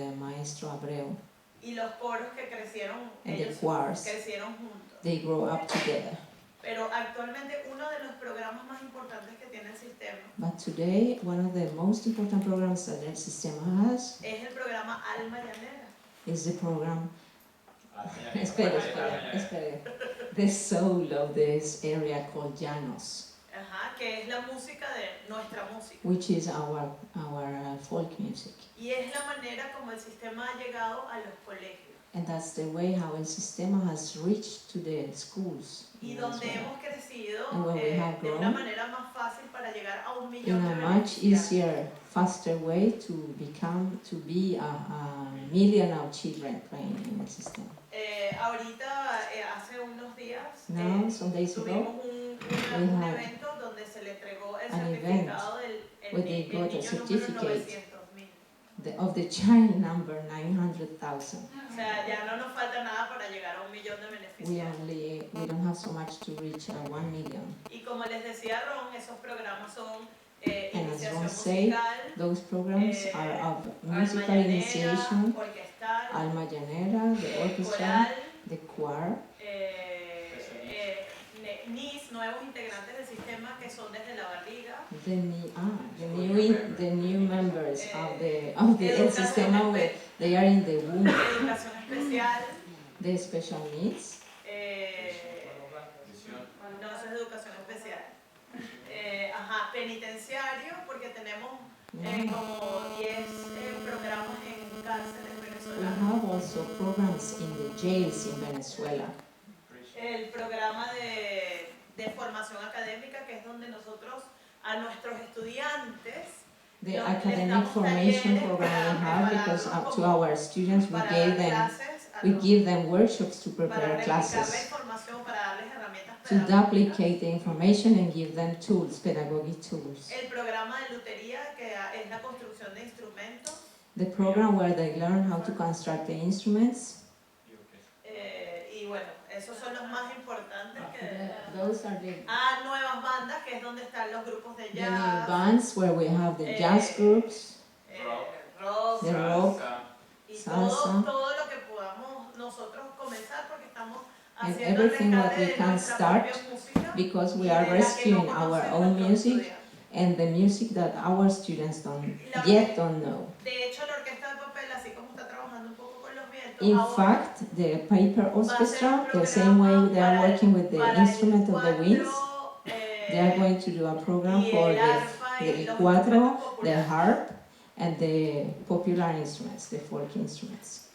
the maestro Abreu. Y los coros que crecieron, And ellos the choirs, crecieron juntos. they grow up together. Pero actualmente uno de los programas más importantes que tiene el sistema But today, one of the most important programs that the Sistema has es el programa Alma Llanera. is the program, espere, the soul of this area called Llanos, Ajá, que es la música de nuestra música. which is our folk music. Y es la manera como el sistema ha llegado a los colegios. And that's the way how el Sistema has reached to the schools. Y donde hemos crecido And when we have de una grown, manera más fácil para llegar a 1 in millón de a much beneficiarios. easier, faster way to be a million of children playing in the system. Ahorita, hace unos días, Now, some days tuvimos ago, un evento donde se le entregó el an certificado del where they niño got a número certificate 900.000. of the child number 900,000. O sea, ya no nos falta nada para llegar a 1 millón de beneficiarios. We don't have so much to reach 1 million. Y como les decía Ron, esos programas son And as iniciación Ron said, musical, those programs are of musical alma llanera, initiation, orquestal, alma llanera, the orchestra, coral, the choir, NIS, nuevos integrantes del sistema que son desde la barriga, the new members of the El Sistema, where they are in the womb, educación especial, the special needs. No, eso es educación especial. Penitenciario, porque tenemos como 10 programas en cárceles We venezolanas. have also programs in the jails in Venezuela. El programa de formación académica, que es donde nosotros a nuestros estudiantes The academic formation program we have, because up to our students we give them workshops to prepare classes, to duplicate the information and give them tools, pedagogic tools. El programa de lutería, que es la construcción de instrumentos. The program where they learn how to construct the instruments. Y bueno, esos son los más importantes. Those are the Nuevas bandas, que es donde están los grupos de new jazz. bands where we have the jazz groups, Rock, the rock, y salsa, todo lo que podamos nosotros comenzar, porque estamos and haciendo everything what rescate we de can nuestra start, propia música, because we y are de la que no rescuing our conocen own nuestros music estudiantes. and the music that our students don't know. De hecho, la orquesta de papel, así como está trabajando un poco con los vientos, In ahora fact, the paper orchestra, the same way they are working with the instrument of the winds, they are going to do a program for the cuatro, the harp, and the popular instruments, the folk instruments.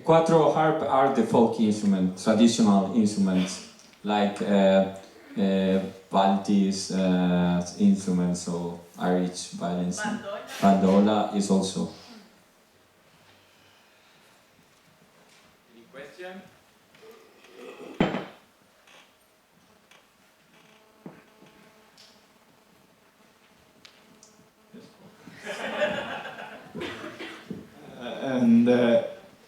Quattro harp are the folk instruments, traditional instruments, like Balti's instruments, so Irish violins. Bandola is also. Any question? And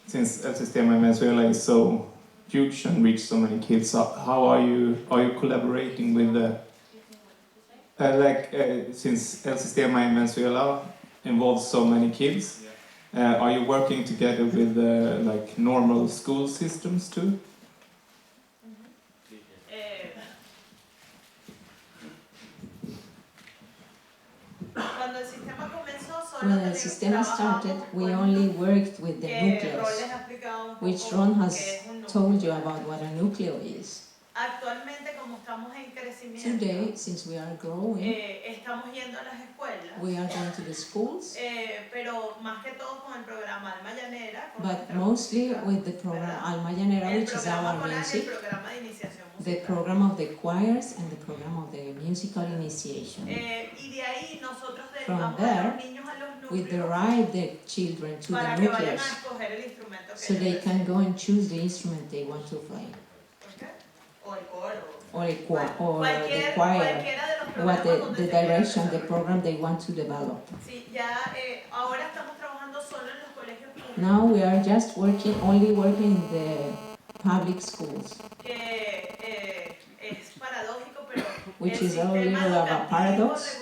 since El Sistema in Venezuela is so huge and reach so many kids, how are you collaborating with the since El Sistema in Venezuela involves so many kids, are you working together with like normal school systems too? When the system started, we only worked with the nucleus, which Ron has told you about what a nucleo is. Today, since we are growing, we are going to the schools, but mostly with the program Alma Llanera, which is our music, the program of the choirs and the program of the musical initiation. From there, we derive the children to the nucleus, so they can go and choose the instrument they want to play. Or the choir, what the direction, the program they want to develop. Now we are just only working in the public schools. Es paradójico which is a little bit of a paradox,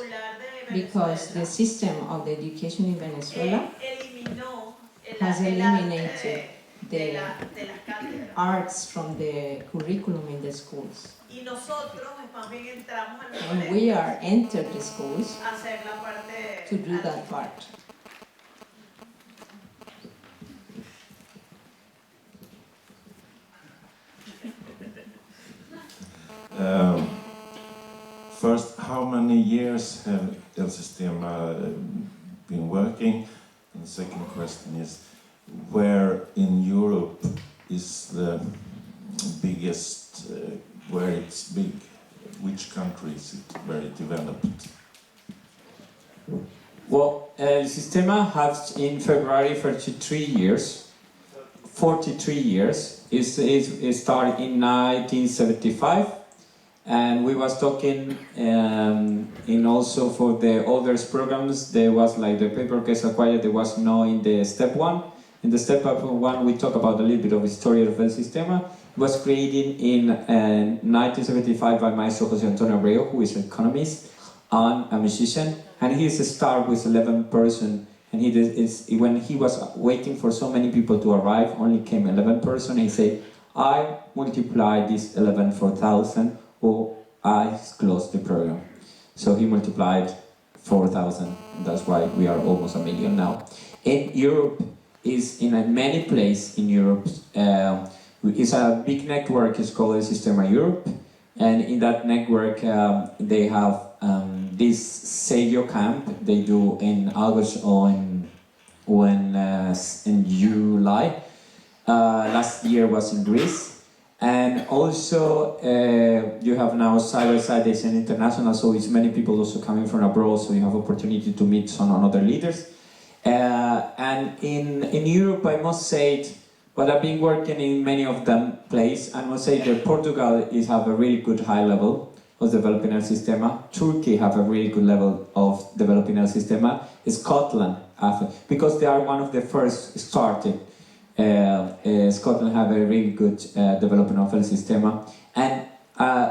because the system of the education in Venezuela has eliminated the arts from the curriculum in the schools. And we are entered the schools to do that part. First, how many years have El Sistema been working? And the second question is, where in Europe is the biggest, where it's big? Which country is it very developed? Well, El Sistema has in February 43 years. 43 years. It started in 1975. And we was talking in also for the others programs, there was like the paper case acquired, there was no in the step one. In the step one we talk about a little bit of history of El Sistema. It was created in 1975 by Maestro Jose Antonio Abreu, who is an economist and a musician. And he started with 11 person, and when he was waiting for so many people to arrive, only came 11 person. He said, I multiply this 11 for 1,000, or I close the program. So he multiplied 4,000, and that's why we are almost 1 million now. In Europe, is in many places in Europe, it's a big network, it's called the Sistema Europe, and in that network they have this Savio camp they do in August or in July. Last year was in Greece. And also, you have now side-by-side, there's an international, so it's many people also coming from abroad, so you have opportunity to meet some other leaders. And in Europe, I must say, but I've been working in many of them places, I must say that Portugal have a really good high level of developing El Sistema. Turkey have a really good level of developing El Sistema. Scotland, because they are one of the first started. Scotland have a really good development of El Sistema, and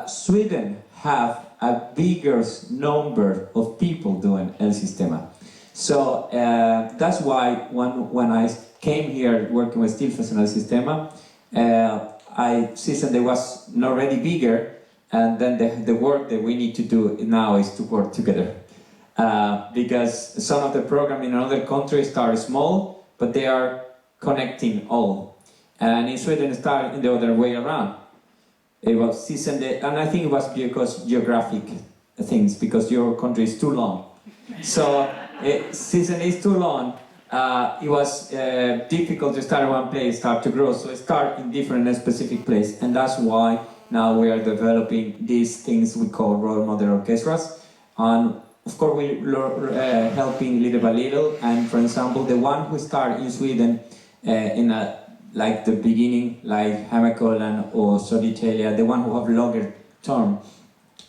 Sweden have a bigger number of people doing El Sistema. So that's why when I came here working with Stilfes and El Sistema, I see that they was already bigger, and then the work that we need to do now is to work together. Because some of the programs in other countries start small, but they are connecting all. And in Sweden it started the other way around. It was season, and I think it was because geographic things, because your country is too long. So season is too long. It was difficult to start in one place, start to grow. So it start in different specific place, and that's why now we are developing these things we call role model orchestras. And of course we helping little by little. And for example, the one who started in Sweden like the beginning, like Hamakolan or Soditelia, the one who have longer term,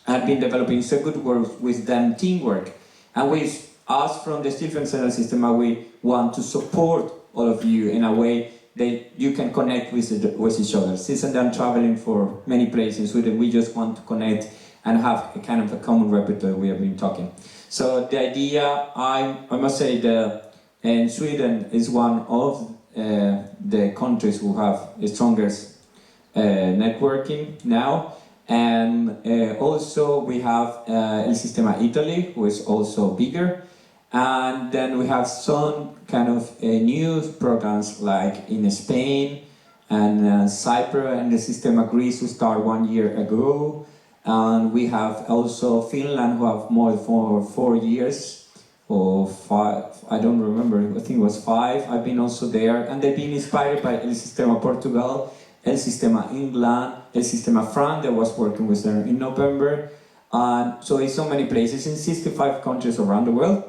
have been developing so good work with them teamwork. And with us from the Stilfes and El Sistema, we want to support all of you in a way that you can connect with each other. Since I'm traveling for many places in Sweden, we just want to connect and have a kind of a common repertoire we have been talking. So the idea, I must say that in Sweden is one of the countries who have the strongest networking now, and also we have El Sistema Italy, who is also bigger, and then we have some kind of new programs like in Spain and Cyprus, and the Sistema Greece who started 1 year ago, and we have also Finland who have more for 4 years. Or 5, I don't remember, I think it was 5, I've been also there, and they've been inspired by El Sistema Portugal, El Sistema England, El Sistema France that was working with them in November, and so in so many places, in 65 countries around the world.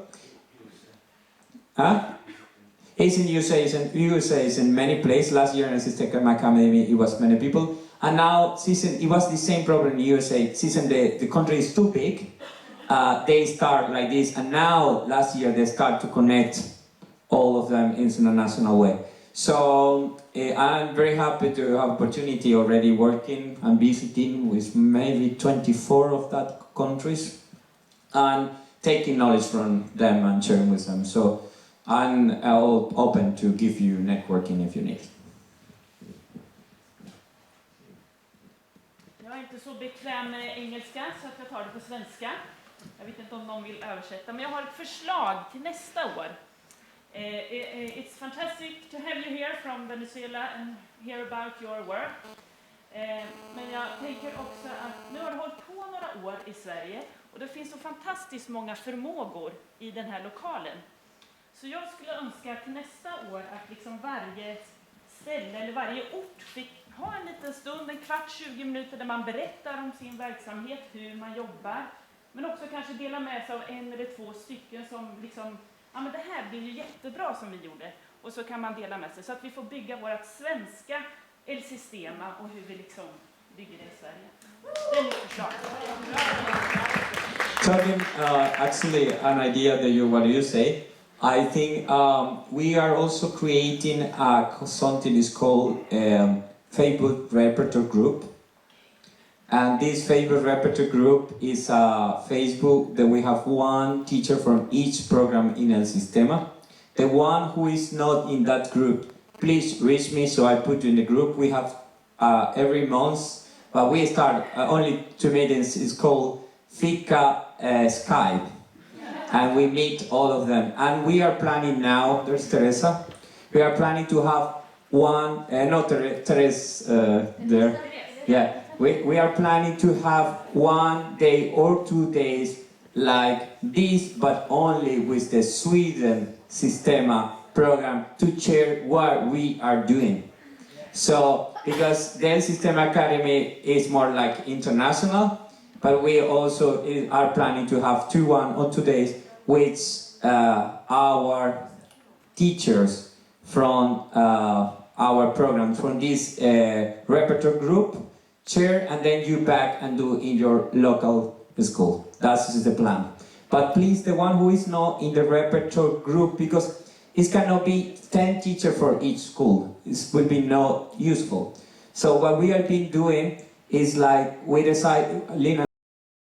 It's in USA, it's in many places. Last year in El Sistema Academy it was many people, and now it was the same problem in USA, the country is too big. They start like this, and now last year they start to connect all of them in a national way. So I'm very happy to have opportunity already working and visiting with maybe 24 of that countries and taking knowledge from them and sharing with them. So I'm open to give you networking if you need. Jag är inte så bekväm med engelska så att jag tar det på svenska. Jag vet inte om någon vill översätta, men jag har ett förslag till nästa år. It's fantastic to have you here from Venezuela and hear about your work. Men jag tänker också att nu har du hållit på några år i Sverige och det finns så fantastiskt många förmågor i den här lokalen. Så jag skulle önska till nästa år att liksom varje ställe eller varje ort fick ha en liten stund, en kvart, 20 minuter där man berättar om sin verksamhet, hur man jobbar. Men också kanske dela med sig av en eller två stycken som liksom, ja men det här blir ju jättebra som vi gjorde. Och så kan man dela med sig så att vi får bygga vårt svenska El Sistema och hur vi liksom bygger det i Sverige. Det är mitt förslag. Talking actually an idea that what you say, I think we are also creating something is called Facebook Repertoire Group. And this Facebook Repertoire Group is a Facebook that we have one teacher from each program in El Sistema. The one who is not in that group, please reach me so I put you in the group. We have every month, but we start only 2 meetings. It's called Fika Skype. And we meet all of them. And we are planning now, there's Teresa, we are planning to have one, no, Teresa there. Yeah, we are planning to have 1 day or 2 days like this, but only with the Sweden Sistema program to share what we are doing. So, because the Sistema Academy is more like international, but we also are planning to have 1 or 2 days with our teachers from our program, from this repertoire group, share, and then you back and do in your local school. That is the plan. But please, the one who is not in the repertoire group, because it cannot be 10 teachers for each school. It will be not useful. So what we have been doing is like, we decide, Lina